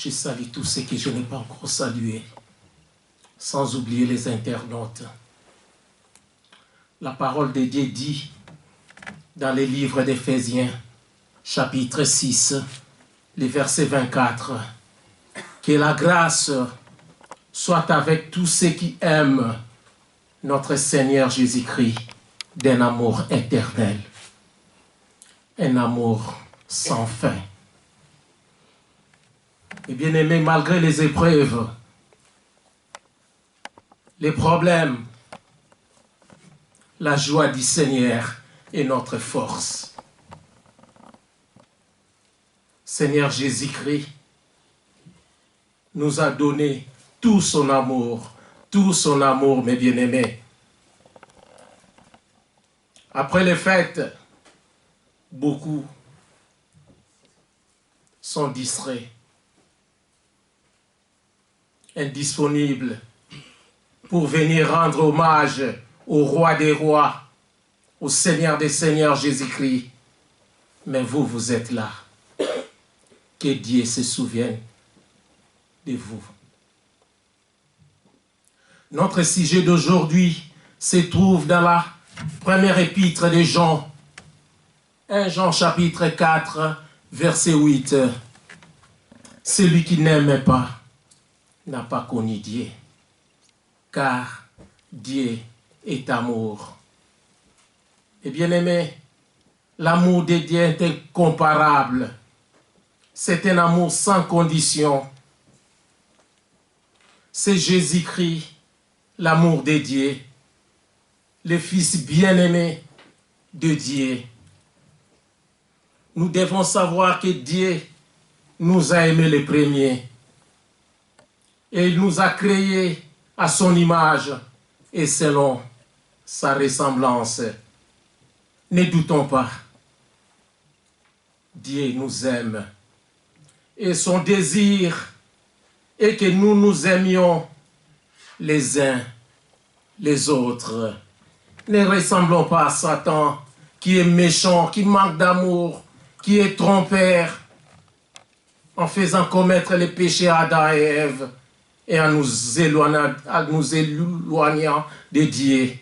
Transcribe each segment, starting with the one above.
Je salue tous ceux que je n'ai pas encore salués, sans oublier les internautes. La parole de Dieu dit dans les livres d'Éphésiens, chapitre 6, le verset 24, que la grâce soit avec tous ceux qui aiment notre Seigneur Jésus-Christ d'un amour éternel, un amour sans fin. Et bien aimé, malgré les épreuves, les problèmes, la joie du Seigneur est notre force. Seigneur Jésus-Christ nous a donné tout son amour, mes bien-aimés. Après les fêtes, beaucoup sont distraits, indisponibles pour venir rendre hommage au roi des rois, au Seigneur des seigneurs Jésus-Christ. Mais vous, vous êtes là. Que Dieu se souvienne de vous. Notre sujet d'aujourd'hui se trouve dans la première épître de Jean, 1 Jean chapitre 4, verset 8. Celui qui n'aime pas n'a pas connu Dieu, car Dieu est amour. Et bien aimé, l'amour de Dieu est incomparable. C'est un amour sans condition. C'est Jésus-Christ, l'amour de Dieu, le Fils bien-aimé de Dieu. Nous devons savoir que Dieu nous a aimés les premiers. Et il nous a créés à son image et selon sa ressemblance. Ne doutons pas. Dieu nous aime. Et son désir est que nous nous aimions les uns les autres. Ne ressemblons pas à Satan, qui est méchant, qui manque d'amour, qui est trompeur, en faisant commettre les péchés à Adam et Ève et en nous éloignant de Dieu.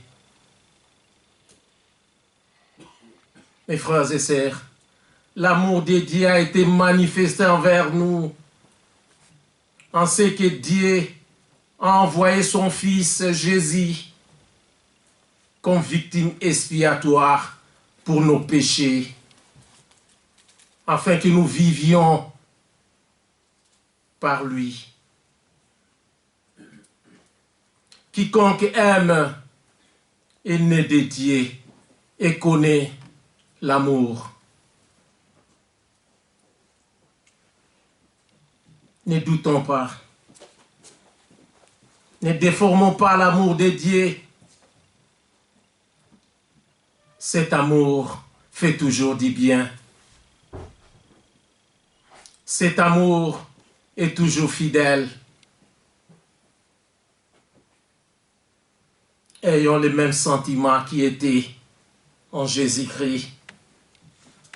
Mes frères et sœurs, l'amour de Dieu a été manifesté envers nous en ce que Dieu a envoyé son Fils Jésus comme victime expiatoire pour nos péchés, afin que nous vivions par lui. Quiconque aime est né de Dieu et connaît l'amour. Ne doutons pas. Ne déformons pas l'amour de Dieu. Cet amour fait toujours du bien. Cet amour est toujours fidèle. Ayons les mêmes sentiments qui étaient en Jésus-Christ.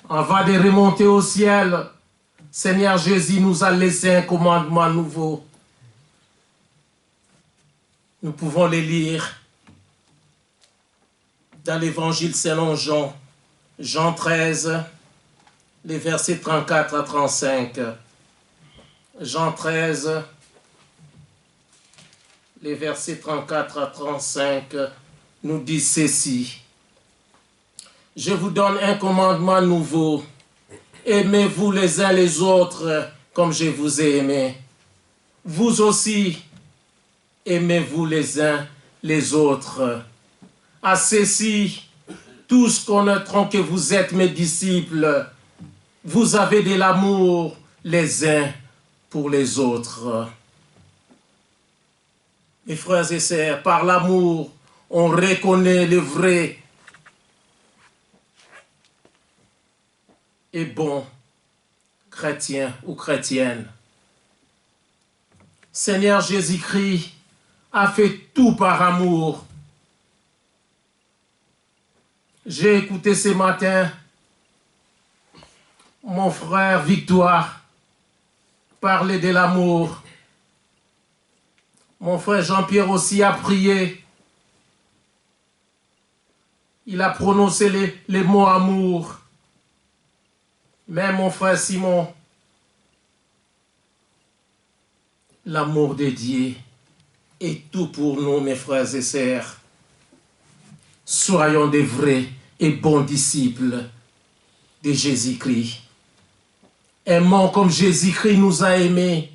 Avant de remonter au ciel, Seigneur Jésus nous a laissé un commandement nouveau. Nous pouvons les lire dans l'évangile selon Jean, Jean 13, les versets 34 à 35. Jean 13, les versets 34 à 35 nous disent ceci. Je vous donne un commandement nouveau. Aimez-vous les uns les autres comme je vous ai aimé. Vous aussi, aimez-vous les uns les autres. À ceci, tous connaîtront que vous êtes mes disciples. Vous avez de l'amour les uns pour les autres. Mes frères et sœurs, par l'amour, on reconnaît le vrai et bon chrétien ou chrétienne. Seigneur Jésus-Christ a fait tout par amour. J'ai écouté ce matin mon frère Victoire parler de l'amour. Mon frère Jean-Pierre aussi a prié. Il a prononcé les mots amour. Mais mon frère Simon, l'amour de Dieu est tout pour nous, mes frères et sœurs. Soyons des vrais et bons disciples de Jésus-Christ. Aimons comme Jésus-Christ nous a aimés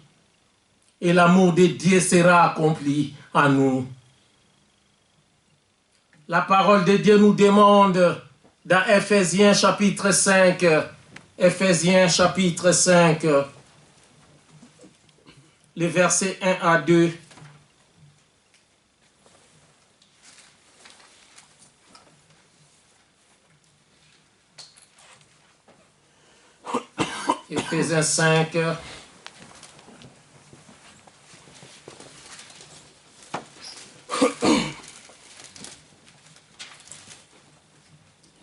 et l'amour de Dieu sera accompli en nous. La parole de Dieu nous demande dans Ephésiens chapitre 5, Ephésiens chapitre 5, les versets 1 à 2. Ephésiens 5,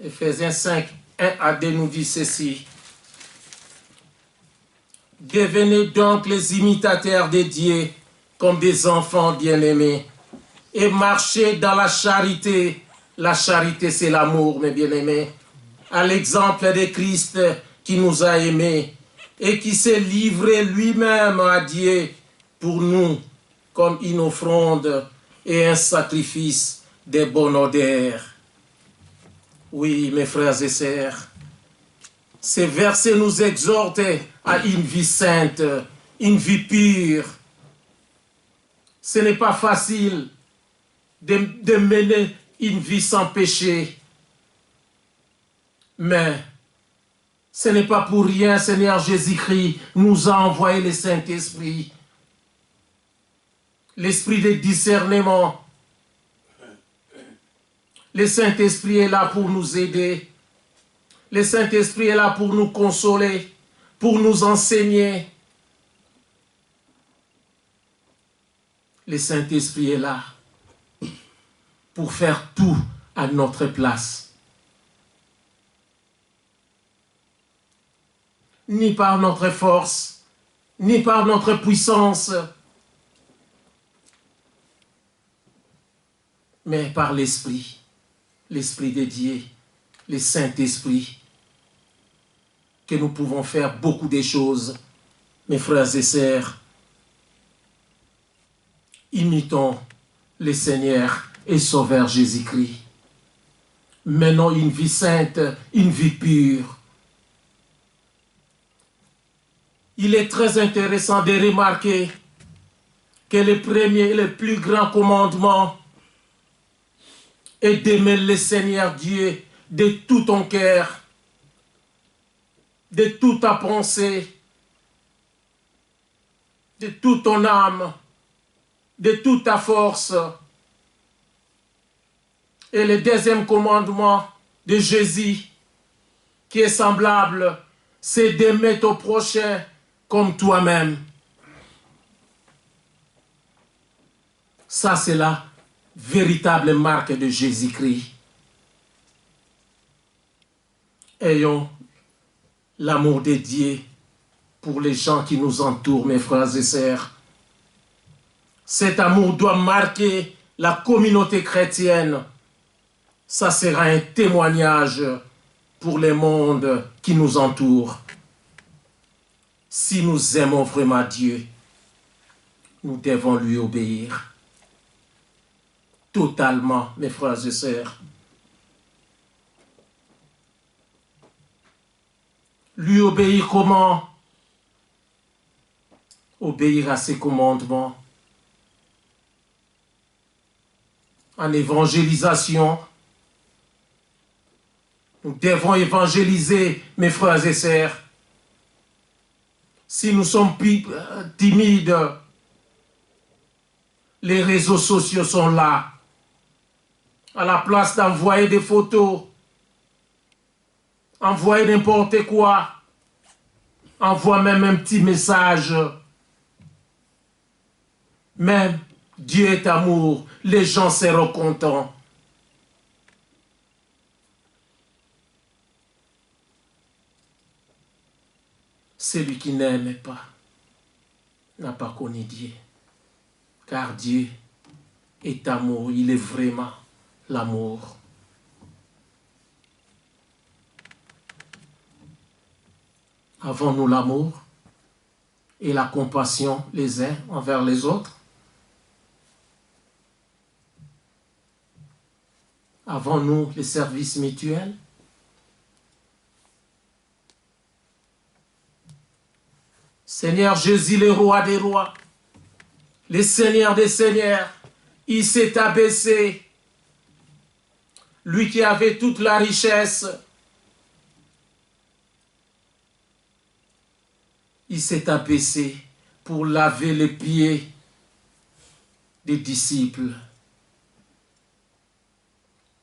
Ephésiens 5, 1 à 2 nous dit ceci. Devenez donc les imitateurs de Dieu comme des enfants bien-aimés et marchez dans la charité. La charité, c'est l'amour, mes bien-aimés. À l'exemple de Christ qui nous a aimés et qui s'est livré lui-même à Dieu pour nous comme une offrande et un sacrifice de bonne odeur. Oui, mes frères et sœurs, ces versets nous exhortent à une vie sainte, une vie pure. Ce n'est pas facile de mener une vie sans péché. Mais ce n'est pas pour rien, Seigneur Jésus-Christ nous a envoyé le Saint-Esprit. L'esprit de discernement. Le Saint-Esprit est là pour nous aider. Le Saint-Esprit est là pour nous consoler, pour nous enseigner. Le Saint-Esprit est là pour faire tout à notre place. Ni par notre force, ni par notre puissance, mais par l'Esprit, l'Esprit de Dieu, le Saint-Esprit, que nous pouvons faire beaucoup de choses, mes frères et sœurs. Imitons le Seigneur et Sauveur Jésus-Christ. Menons une vie sainte, une vie pure. Il est très intéressant de remarquer que le premier et le plus grand commandement est d'aimer le Seigneur Dieu de tout ton cœur, de toute ta pensée, de toute ton âme, de toute ta force. Et le deuxième commandement de Jésus, qui est semblable, c'est d'aimer ton prochain comme toi-même. Ça, c'est la véritable marque de Jésus-Christ. Ayons l'amour de Dieu pour les gens qui nous entourent, mes frères et sœurs. Cet amour doit marquer la communauté chrétienne. Ça sera un témoignage pour le monde qui nous entoure. Si nous aimons vraiment Dieu, nous devons lui obéir. Totalement, mes frères et sœurs. Lui obéir comment? Obéir à ses commandements. En évangélisation, nous devons évangéliser, mes frères et sœurs. Si nous sommes timides, les réseaux sociaux sont là. À la place d'envoyer des photos, envoyer n'importe quoi, envoie même un petit message. Même Dieu est amour, les gens seront contents. Celui qui n'aime pas n'a pas connu Dieu. Car Dieu est amour, il est vraiment l'amour. Avons-nous l'amour et la compassion les uns envers les autres? Avons-nous les services mutuels? Seigneur Jésus, le roi des rois, le Seigneur des seigneurs, il s'est abaissé. Lui qui avait toute la richesse, il s'est abaissé pour laver les pieds des disciples.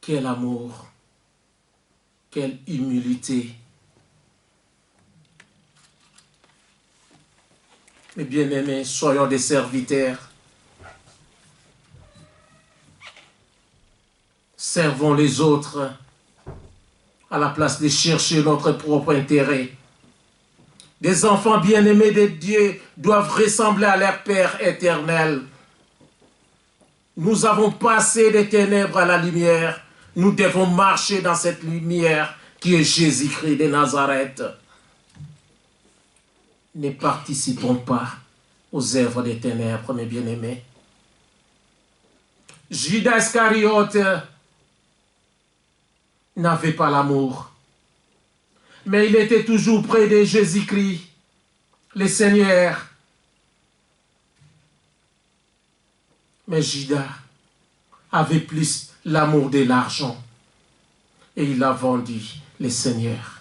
Quel amour, quelle humilité. Mes bien-aimés, soyons des serviteurs. Servons les autres à la place de chercher notre propre intérêt. Des enfants bien-aimés de Dieu doivent ressembler à leur Père éternel. Nous avons passé des ténèbres à la lumière. Nous devons marcher dans cette lumière qui est Jésus-Christ de Nazareth. Ne participons pas aux œuvres des ténèbres, mes bien-aimés. Judas Iscariote n'avait pas l'amour, mais il était toujours près de Jésus-Christ, le Seigneur. Mais Judas avait plus l'amour de l'argent et il a vendu le Seigneur.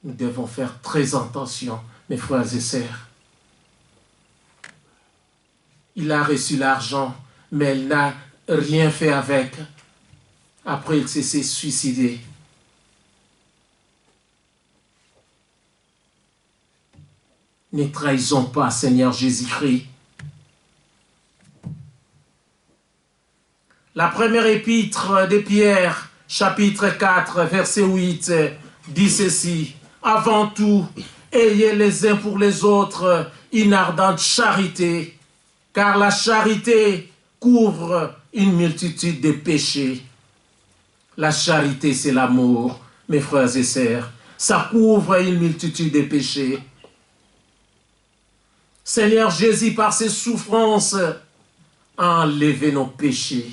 Nous devons faire très attention, mes frères et sœurs. Il a reçu l'argent, mais il n'a rien fait avec. Après, il s'est suicidé. Ne trahissons pas, Seigneur Jésus-Christ. La première épître de Pierre, chapitre 4, verset 8, dit ceci. Avant tout, ayez les uns pour les autres une ardente charité, car la charité couvre une multitude de péchés. La charité, c'est l'amour, mes frères et sœurs. Ça couvre une multitude de péchés. Seigneur Jésus, par ses souffrances, a enlevé nos péchés.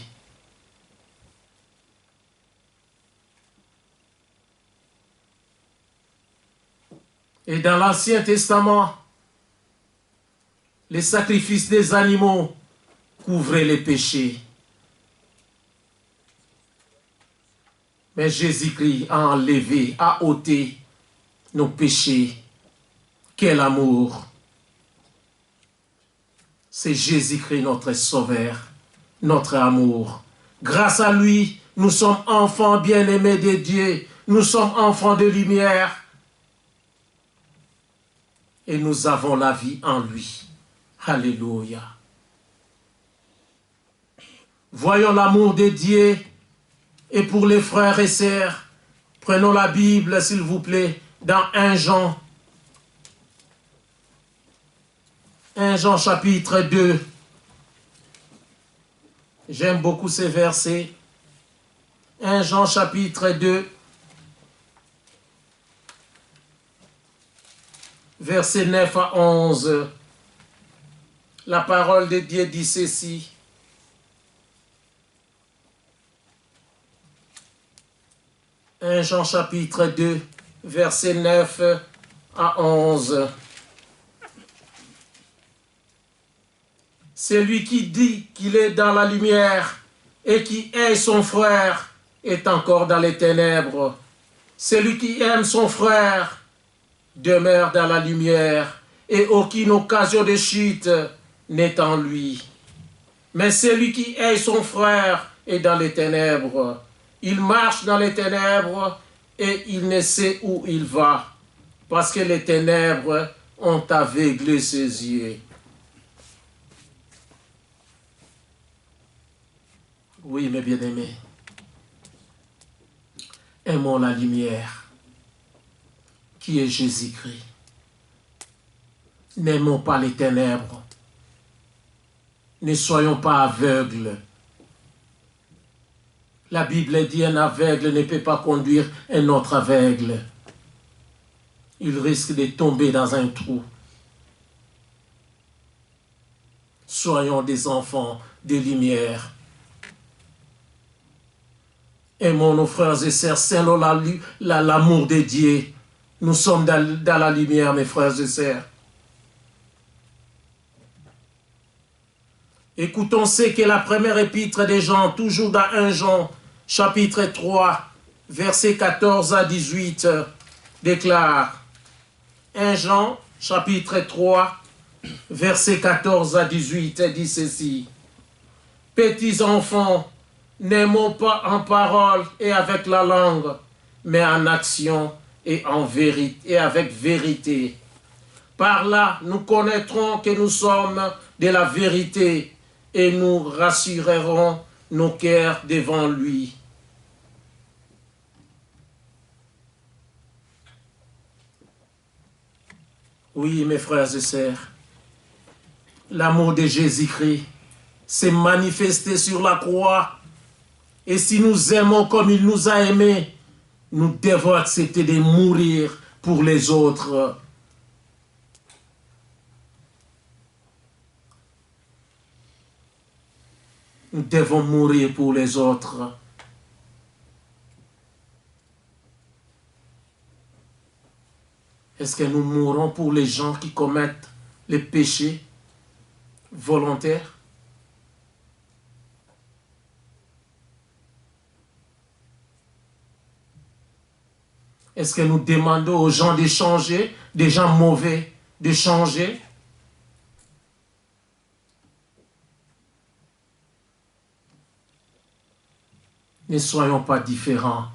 Et dans l'Ancien Testament, les sacrifices des animaux couvraient les péchés. Mais Jésus-Christ a enlevé, a ôté nos péchés. Quel amour! C'est Jésus-Christ notre Sauveur, notre amour. Grâce à lui, nous sommes enfants bien-aimés de Dieu. Nous sommes enfants de lumière. Et nous avons la vie en lui. Alléluia. Voyons l'amour de Dieu. Et pour les frères et sœurs, prenons la Bible, s'il vous plaît, dans 1 Jean. 1 Jean chapitre 2. J'aime beaucoup ces versets. 1 Jean chapitre 2. Versets 9 à 11. La parole de Dieu dit ceci. 1 Jean chapitre 2, versets 9 à 11. Celui qui dit qu'il est dans la lumière et qui hait son frère est encore dans les ténèbres. Celui qui aime son frère demeure dans la lumière et aucune occasion de chute n'est en lui. Mais celui qui hait son frère est dans les ténèbres. Il marche dans les ténèbres et il ne sait où il va, parce que les ténèbres ont aveuglé ses yeux. Oui, mes bien-aimés. Aimons la lumière, qui est Jésus-Christ. N'aimons pas les ténèbres. Ne soyons pas aveugles. La Bible dit un aveugle ne peut pas conduire un autre aveugle. Il risque de tomber dans un trou. Soyons des enfants de lumière. Aimons nos frères et sœurs selon l'amour de Dieu. Nous sommes dans la lumière, mes frères et sœurs. Écoutons ce que la première épître de Jean, toujours dans 1 Jean, chapitre 3, versets 14 à 18, déclare. 1 Jean, chapitre 3, versets 14 à 18, dit ceci. Petits enfants, n'aimons pas en parole et avec la langue, mais en action et en vérité et avec vérité. Par là, nous connaîtrons que nous sommes de la vérité et nous rassurerons nos cœurs devant lui. Oui, mes frères et sœurs, l'amour de Jésus-Christ s'est manifesté sur la croix. Et si nous aimons comme il nous a aimés, nous devons accepter de mourir pour les autres. Nous devons mourir pour les autres. Est-ce que nous mourons pour les gens qui commettent les péchés volontaires? Est-ce que nous demandons aux gens de changer, des gens mauvais de changer? Ne soyons pas différents.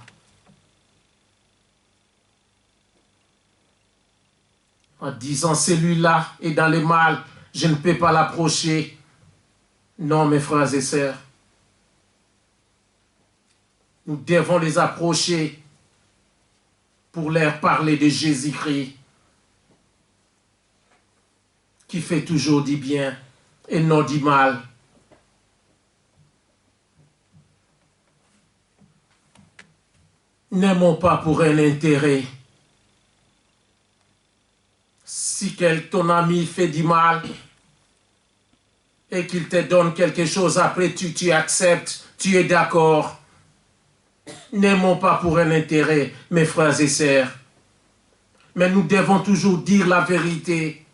En disant celui-là est dans le mal, je ne peux pas l'approcher. Non, mes frères et sœurs. Nous devons les approcher pour leur parler de Jésus-Christ, qui fait toujours du bien et non du mal. N'aimons pas pour un intérêt. Si ton ami fait du mal et qu'il te donne quelque chose, après tu acceptes, tu es d'accord. N'aimons pas pour un intérêt, mes frères et sœurs. Mais nous devons toujours dire la vérité.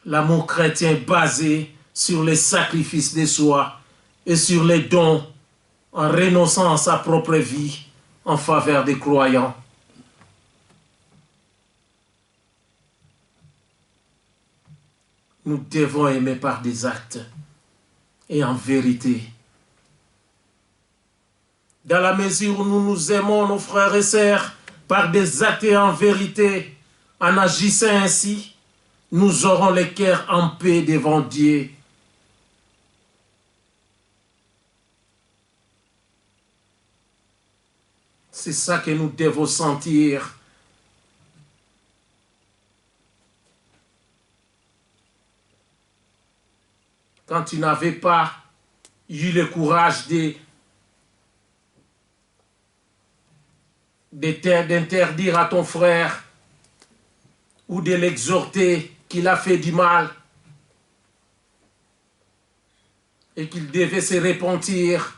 L'amour chrétien est basé sur les sacrifices de soi et sur les dons en renonçant à sa propre vie en faveur des croyants. Nous devons aimer par des actes et en vérité. Dans la mesure où nous nous aimons, nos frères et sœurs, par des actes et en vérité, en agissant ainsi, nous aurons le cœur en paix devant Dieu. C'est ça que nous devons sentir. Quand tu n'avais pas eu le courage d'interdire à ton frère ou de l'exhorter qu'il a fait du mal et qu'il devait se repentir.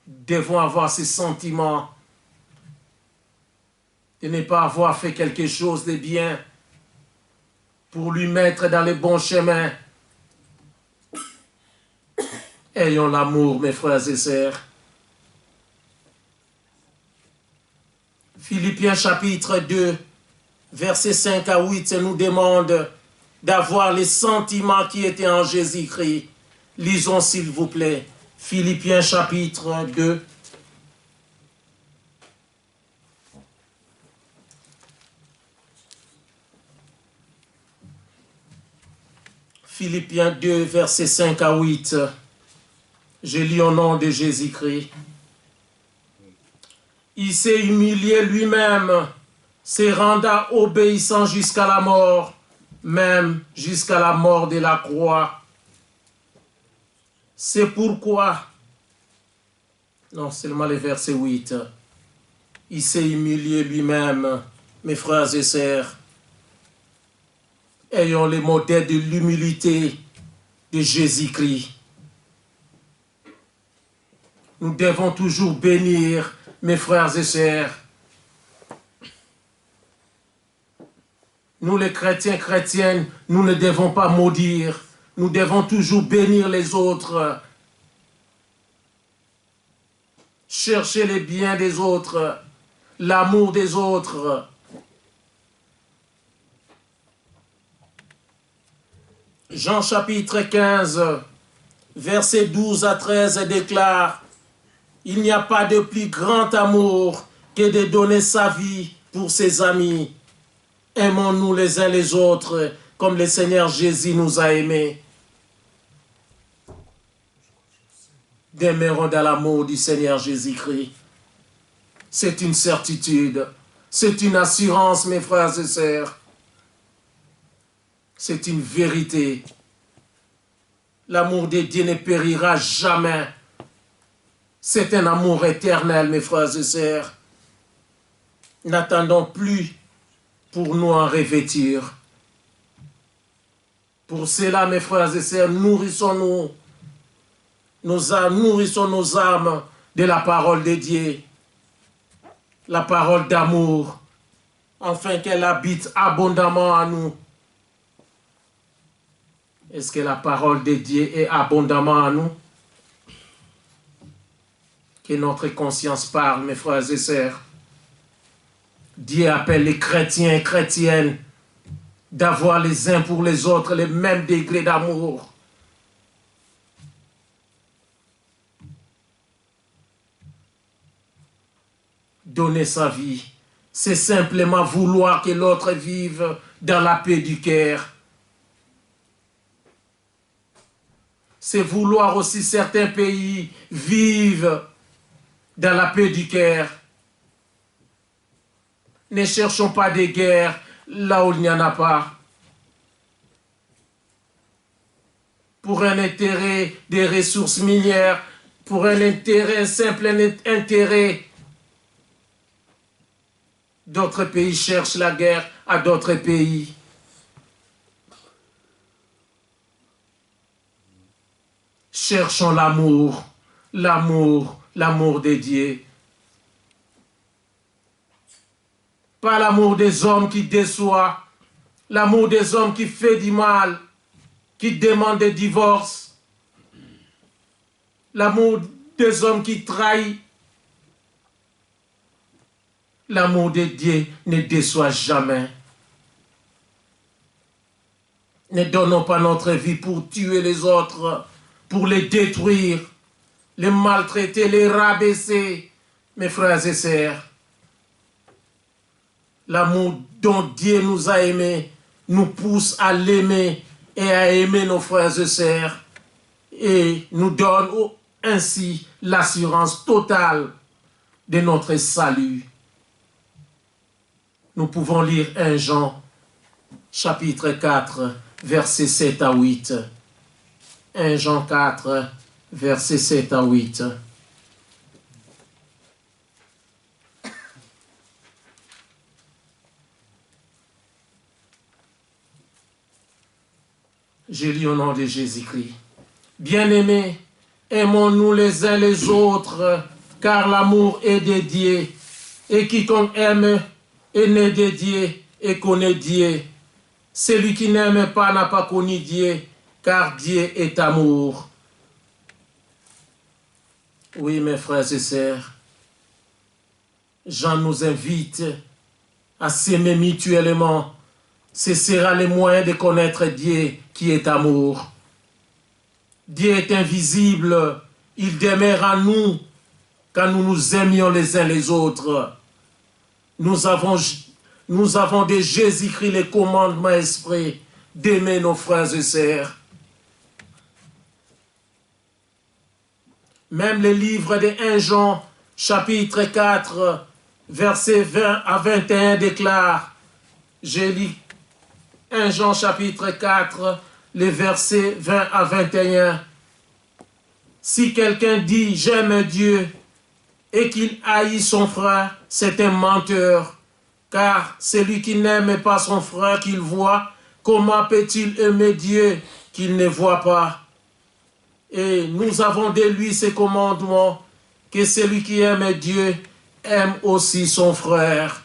Devons avoir ces sentiments de ne pas avoir fait quelque chose de bien pour lui mettre dans le bon chemin. Ayons l'amour, mes frères et sœurs. Philippiens chapitre 2, versets 5 à 8, nous demande d'avoir les sentiments qui étaient en Jésus-Christ. Lisons s'il vous plaît. Philippiens chapitre 2. Philippiens 2, versets 5 à 8. Je lis au nom de Jésus-Christ. Il s'est humilié lui-même, se rendant obéissant jusqu'à la mort, même jusqu'à la mort de la croix. C'est pourquoi, non, seulement le verset 8, il s'est humilié lui-même, mes frères et sœurs. Ayons le modèle de l'humilité de Jésus-Christ. Nous devons toujours bénir, mes frères et sœurs. Nous les chrétiennes, nous ne devons pas maudire. Nous devons toujours bénir les autres. Chercher les biens des autres, l'amour des autres. Jean chapitre 15, versets 12 à 13 déclare: il n'y a pas de plus grand amour que de donner sa vie pour ses amis. Aimons-nous les uns les autres comme le Seigneur Jésus nous a aimés. Demeurons dans l'amour du Seigneur Jésus-Christ. C'est une certitude, c'est une assurance, mes frères et sœurs. C'est une vérité. L'amour de Dieu ne périra jamais. C'est un amour éternel, mes frères et sœurs. N'attendons plus pour nous en revêtir. Pour cela, mes frères et sœurs, nourrissons-nous. Nourrissons nos âmes de la parole de Dieu. La parole d'amour, afin qu'elle habite abondamment en nous. Est-ce que la parole de Dieu est abondamment en nous? Que notre conscience parle, mes frères et sœurs. Dieu appelle les chrétiens et chrétiennes d'avoir les uns pour les autres les mêmes degrés d'amour. Donner sa vie, c'est simplement vouloir que l'autre vive dans la paix du cœur. C'est vouloir aussi certains pays vivent dans la paix du cœur. Ne cherchons pas des guerres là où il n'y en a pas. Pour un intérêt des ressources minières, pour un simple intérêt, d'autres pays cherchent la guerre à d'autres pays. Cherchons l'amour, l'amour de Dieu. Pas l'amour des hommes qui déçoit, l'amour des hommes qui fait du mal, qui demande des divorces, l'amour des hommes qui trahit. L'amour de Dieu ne déçoit jamais. Ne donnons pas notre vie pour tuer les autres, pour les détruire, les maltraiter, les rabaisser, mes frères et sœurs. L'amour dont Dieu nous a aimés nous pousse à l'aimer et à aimer nos frères et sœurs et nous donne ainsi l'assurance totale de notre salut. Nous pouvons lire 1 Jean, chapitre 4, versets 7 à 8. 1 Jean 4, versets 7 à 8. Je lis au nom de Jésus-Christ. Bien-aimés, aimons-nous les uns les autres, car l'amour est de Dieu, et quiconque aime est né de Dieu et connaît Dieu. Celui qui n'aime pas n'a pas connu Dieu, car Dieu est amour. Oui, mes frères et sœurs, Jean nous invite à s'aimer mutuellement. Ce sera le moyen de connaître Dieu qui est amour. Dieu est invisible, il demeure en nous quand nous nous aimions les uns les autres. Nous avons de Jésus-Christ les commandements esprits d'aimer nos frères et sœurs. Même le livre de 1 Jean, chapitre 4, versets 20 à 21 déclare, je lis 1 Jean chapitre 4, les versets 20 à 21. Si quelqu'un dit « j'aime Dieu » et qu'il haït son frère, c'est un menteur. Car celui qui n'aime pas son frère qu'il voit, comment peut-il aimer Dieu qu'il ne voit pas? Et nous avons de lui ce commandement, que celui qui aime Dieu aime aussi son frère.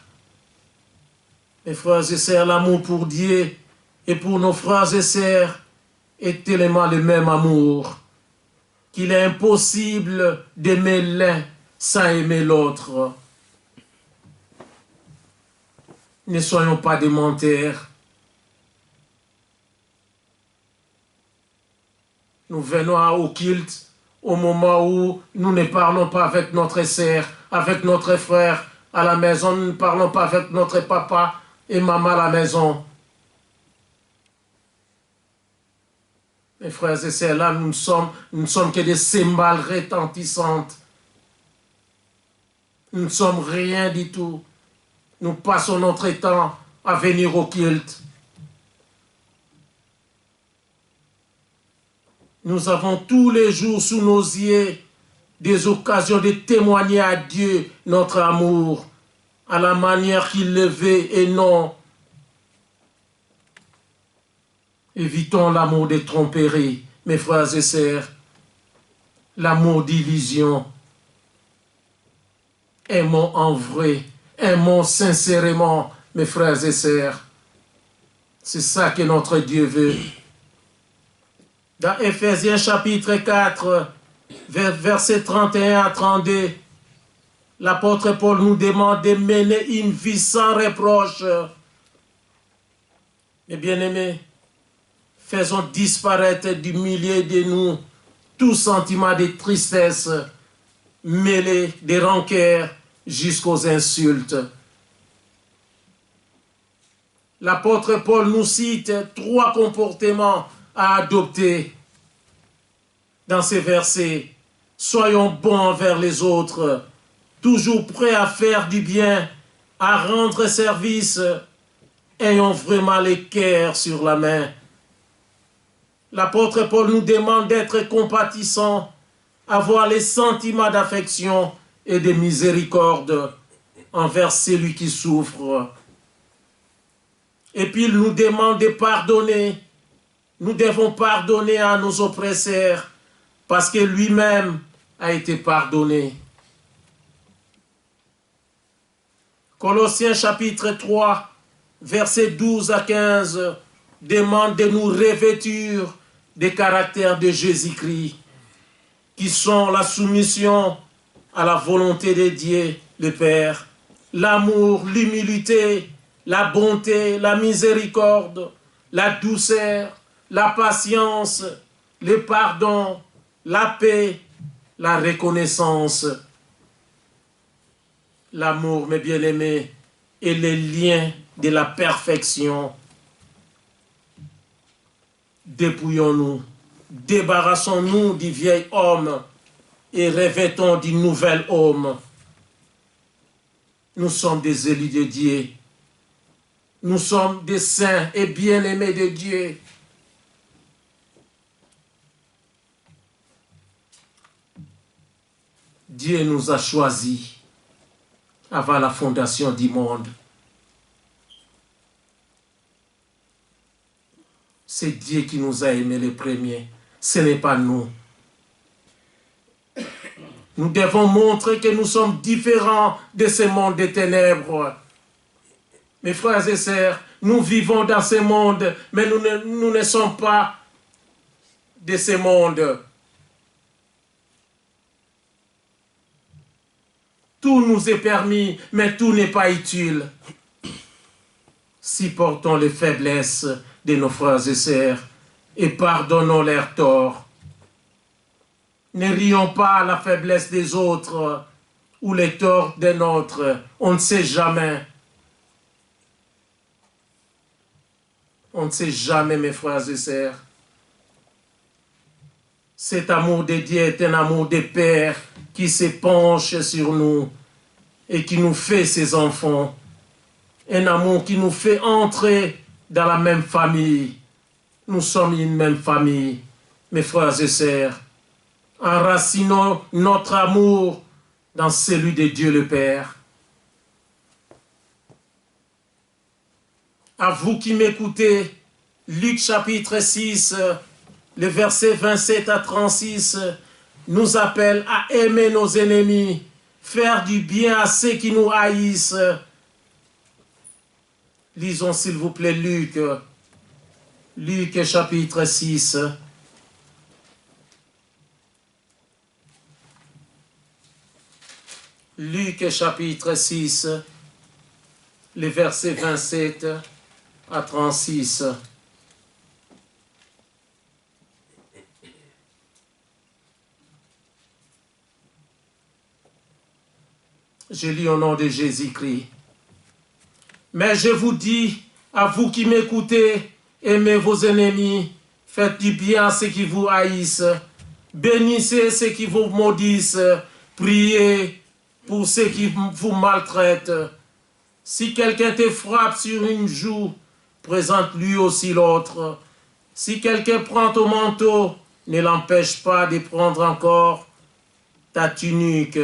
Mes frères et sœurs, l'amour pour Dieu et pour nos frères et sœurs est tellement le même amour qu'il est impossible d'aimer l'un sans aimer l'autre. Ne soyons pas des menteurs. Nous venons au culte au moment où nous ne parlons pas avec notre sœur, avec notre frère à la maison, nous ne parlons pas avec notre papa et maman à la maison. Mes frères et sœurs, là, nous ne sommes que des cymbales retentissantes. Nous ne sommes rien du tout. Nous passons notre temps à venir au culte. Nous avons tous les jours sous nos yeux des occasions de témoigner à Dieu notre amour, à la manière qu'il le veut et non. Évitons l'amour des tromperies, mes frères et sœurs, l'amour d'illusion. Aimons en vrai, aimons sincèrement, mes frères et sœurs. C'est ça que notre Dieu veut. Dans Éphésiens chapitre 4, versets 31 à 32, l'apôtre Paul nous demande de mener une vie sans reproche. Mes bien-aimés, faisons disparaître du milieu de nous tout sentiment de tristesse, mêlé des rancœurs jusqu'aux insultes. L'apôtre Paul nous cite 3 comportements à adopter dans ces versets. Soyons bons envers les autres, toujours prêts à faire du bien, à rendre service, ayons vraiment les cœurs sur la main. L'apôtre Paul nous demande d'être compatissants, avoir les sentiments d'affection et de miséricorde envers celui qui souffre. Et puis il nous demande de pardonner. Nous devons pardonner à nos oppresseurs parce que lui-même a été pardonné. Colossiens chapitre 3, versets 12 à 15, demande de nous revêtir des caractères de Jésus-Christ, qui sont la soumission à la volonté de Dieu, le Père, l'amour, l'humilité, la bonté, la miséricorde, la douceur, la patience, le pardon, la paix, la reconnaissance. L'amour, mes bien-aimés, est le lien de la perfection. Dépouillons-nous, débarrassons-nous du vieil homme et revêtons du nouvel homme. Nous sommes des élus de Dieu. Nous sommes des saints et bien-aimés de Dieu. Dieu nous a choisis avant la fondation du monde. C'est Dieu qui nous a aimés les premiers. Ce n'est pas nous. Nous devons montrer que nous sommes différents de ce monde des ténèbres. Mes frères et sœurs, nous vivons dans ce monde, mais nous ne sommes pas de ce monde. Tout nous est permis, mais tout n'est pas utile. Supportons les faiblesses de nos frères et sœurs et pardonnons leurs torts. Ne rions pas à la faiblesse des autres ou les torts des nôtres. On ne sait jamais. On ne sait jamais, mes frères et sœurs. Cet amour de Dieu est un amour de Père qui s'épanche sur nous et qui nous fait ses enfants. Un amour qui nous fait entrer dans la même famille. Nous sommes une même famille, mes frères et sœurs. Enracinons notre amour dans celui de Dieu le Père. À vous qui m'écoutez, Luc chapitre 6, le verset 27 à 36, nous appelle à aimer nos ennemis, faire du bien à ceux qui nous haïssent. Lisons s'il vous plaît Luc chapitre 6. Luc chapitre 6, les versets 27 à 36. Je lis au nom de Jésus-Christ. Mais je vous dis, à vous qui m'écoutez, aimez vos ennemis, faites du bien à ceux qui vous haïssent, bénissez ceux qui vous maudissent, priez pour ceux qui vous maltraitent. Si quelqu'un te frappe sur une joue, présente lui aussi l'autre. Si quelqu'un prend ton manteau, ne l'empêche pas de prendre encore ta tunique.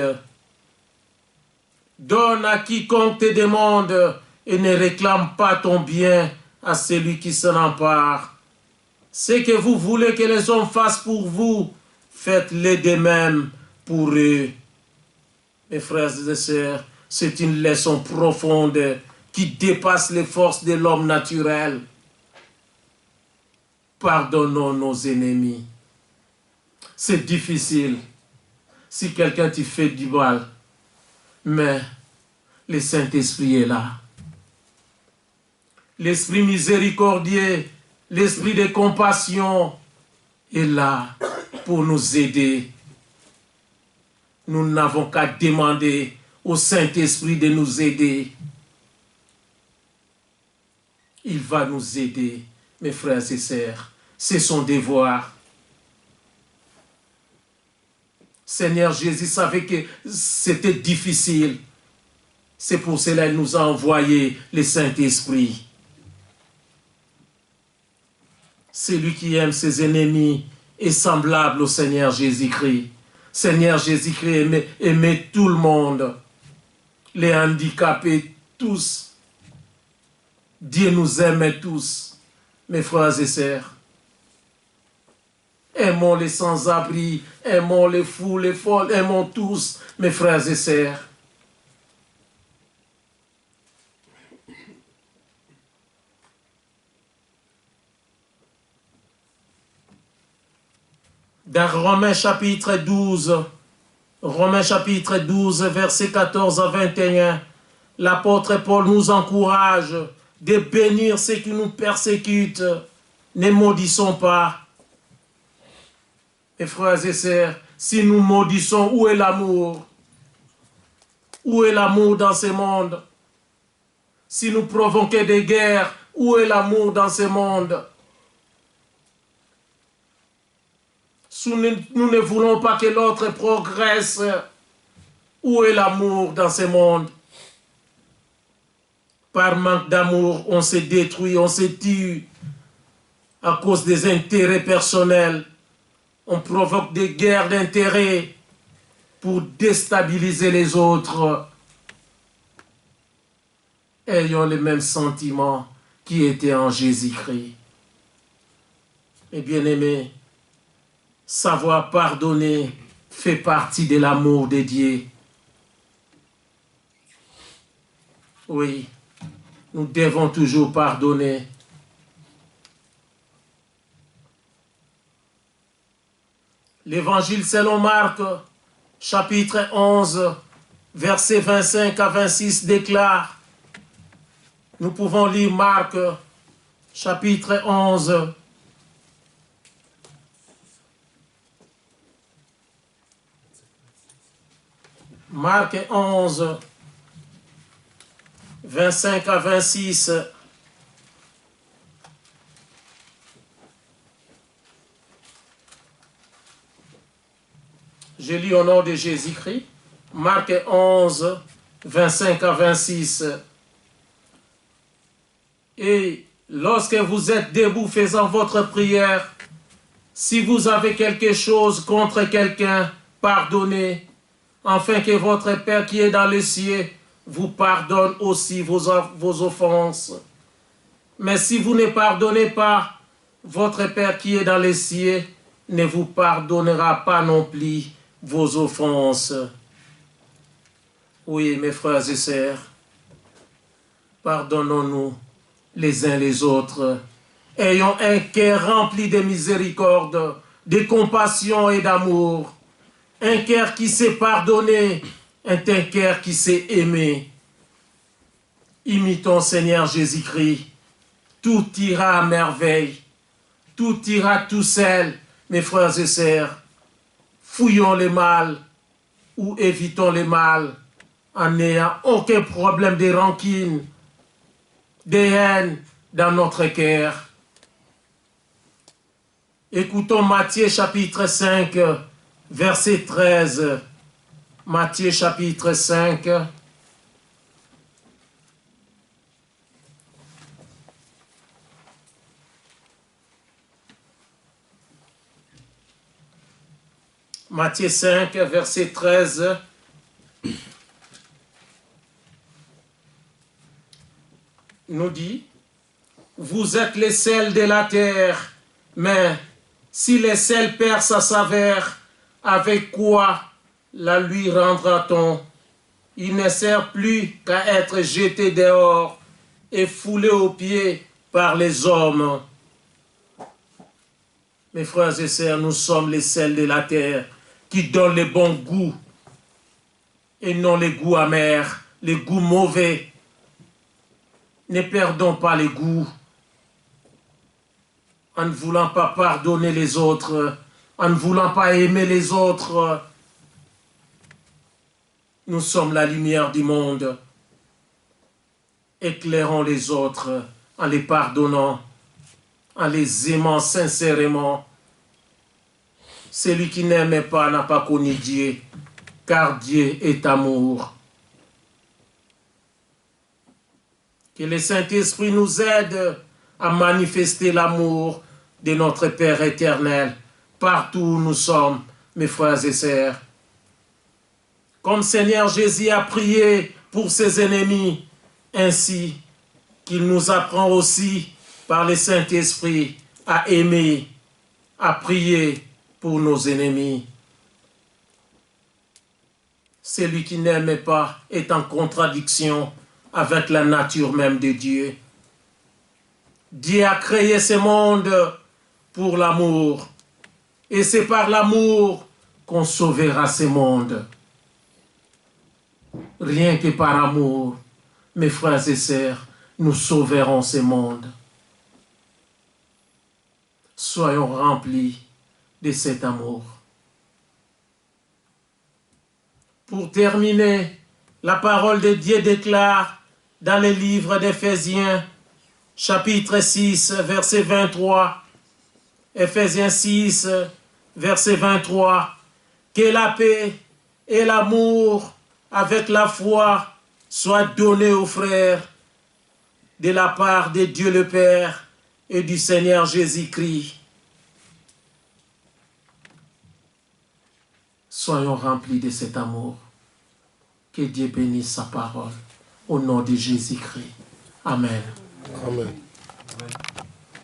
Donne à quiconque te demande et ne réclame pas ton bien à celui qui s'en empare. Ce que vous voulez que les hommes fassent pour vous, faites-le de même pour eux. Mes frères et sœurs, c'est une leçon profonde qui dépasse les forces de l'homme naturel. Pardonnons nos ennemis. C'est difficile si quelqu'un te fait du mal, mais le Saint-Esprit est là. L'Esprit miséricordieux, l'Esprit de compassion est là pour nous aider. Nous n'avons qu'à demander au Saint-Esprit de nous aider. Il va nous aider, mes frères et sœurs. C'est son devoir. Seigneur Jésus savait que c'était difficile. C'est pour cela qu'il nous a envoyé le Saint-Esprit. Celui qui aime ses ennemis est semblable au Seigneur Jésus-Christ. Seigneur Jésus-Christ aimait tout le monde, les handicapés, tous. Dieu nous aime tous, mes frères et sœurs. Aimons les sans-abri, aimons les fous, les folles, aimons tous, mes frères et sœurs. Dans Romains chapitre 12, versets 14 à 21, l'apôtre Paul nous encourage de bénir ceux qui nous persécutent. Ne maudissons pas. Mes frères et sœurs, si nous maudissons, où est l'amour? Où est l'amour dans ce monde? Si nous provoquons des guerres, où est l'amour dans ce monde? Si nous ne voulons pas que l'autre progresse, où est l'amour dans ce monde? Par manque d'amour, on se détruit, on se tue à cause des intérêts personnels. On provoque des guerres d'intérêts pour déstabiliser les autres. Ayons les mêmes sentiments qui étaient en Jésus-Christ. Et bien-aimés, savoir pardonner fait partie de l'amour de Dieu. Oui, nous devons toujours pardonner. L'Évangile selon Marc, chapitre 11, versets 25 à 26 déclare, nous pouvons lire Marc, chapitre 11, Marc 11, 25 à 26. Je lis au nom de Jésus-Christ. Marc 11, 25 à 26. Et lorsque vous êtes debout faisant votre prière, si vous avez quelque chose contre quelqu'un, pardonnez, afin que votre Père qui est dans les cieux vous pardonne aussi vos offenses. Mais si vous ne pardonnez pas, votre Père qui est dans les cieux ne vous pardonnera pas non plus vos offenses. Oui, mes frères et sœurs, pardonnons-nous les uns les autres. Ayons un cœur rempli de miséricorde, de compassion et d'amour. Un cœur qui sait pardonner, un cœur qui sait aimer. Imitons Seigneur Jésus-Christ. Tout ira à merveille. Tout ira tout seul, mes frères et sœurs. Fouillons le mal ou évitons le mal en n'ayant aucun problème de rancune, de haine dans notre cœur. Écoutons Matthieu chapitre 5, verset 13. Matthieu chapitre 5. Matthieu 5, verset 13. Nous dit, vous êtes les sels de la terre, mais si le sel perd sa saveur, avec quoi la lui rendra-t-on? Il ne sert plus qu'à être jeté dehors et foulé aux pieds par les hommes. Mes frères et sœurs, nous sommes les sels de la terre qui donnent le bon goût et non les goûts amers, les goûts mauvais. Ne perdons pas les goûts en ne voulant pas pardonner les autres, en ne voulant pas aimer les autres. Nous sommes la lumière du monde. Éclairons les autres en les pardonnant, en les aimant sincèrement. Celui qui n'aime pas n'a pas connu Dieu, car Dieu est amour. Que le Saint-Esprit nous aide à manifester l'amour de notre Père éternel partout où nous sommes, mes frères et sœurs. Comme Seigneur Jésus a prié pour ses ennemis, ainsi qu'il nous apprend aussi par le Saint-Esprit à aimer, à prier pour nos ennemis. Celui qui n'aime pas est en contradiction avec la nature même de Dieu. Dieu a créé ce monde pour l'amour. Et c'est par l'amour qu'on sauvera ce monde. Rien que par amour, mes frères et sœurs, nous sauverons ce monde. Soyons remplis de cet amour. Pour terminer, la parole de Dieu déclare dans le livre d'Éphésiens, chapitre 6, verset 23, Éphésiens 6, verset 23, que la paix et l'amour avec la foi soient donnés aux frères de la part de Dieu le Père et du Seigneur Jésus-Christ. Soyons remplis de cet amour. Que Dieu bénisse sa parole. Au nom de Jésus-Christ. Amen. Amen.